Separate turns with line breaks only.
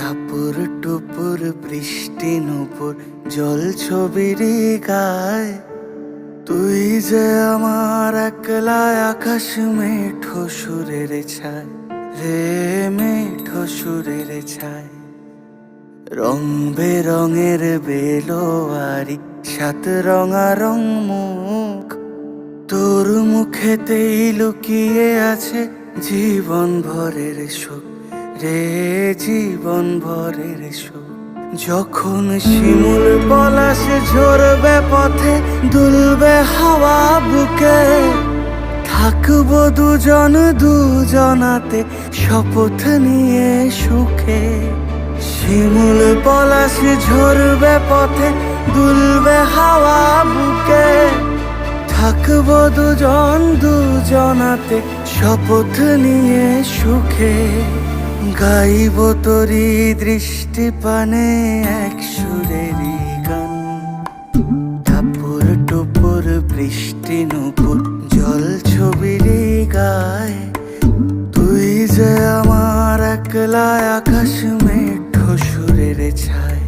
টাপুর টুপুর বৃষ্টি নুপুর জল ছবির গায়, তুই যে আমার একলা আকাশ মেঠো সুরের ছায় রে, মেঠো সুরের ছায়। রং বেরঙের বেলোয়ারি সাত রঙারং মুখ, তোর মুখেতেই লুকিয়ে আছে জীবন ভরের সুখ রে, জীবন ভরের সুখ। যখন শিমুল পলাশ ঝরবে পথে, দুলবে হাওয়া বুকে, থাকবো দুজন দুজনাতে শপথ নিয়ে সুখে। শিমুল পলাশ ঝরবে পথে, দুলবে হাওয়া বুকে, থাকবো দুজন দুজনাতে শপথ নিয়ে সুখে। গাইব তোরি দৃষ্টি পানে এক সুরেরই গান, টাপুর টুপুর বৃষ্টি নুপুর জল ছবির গায়, তুই যে আমার একলা আকাশ মেঠো সুরের ছায়।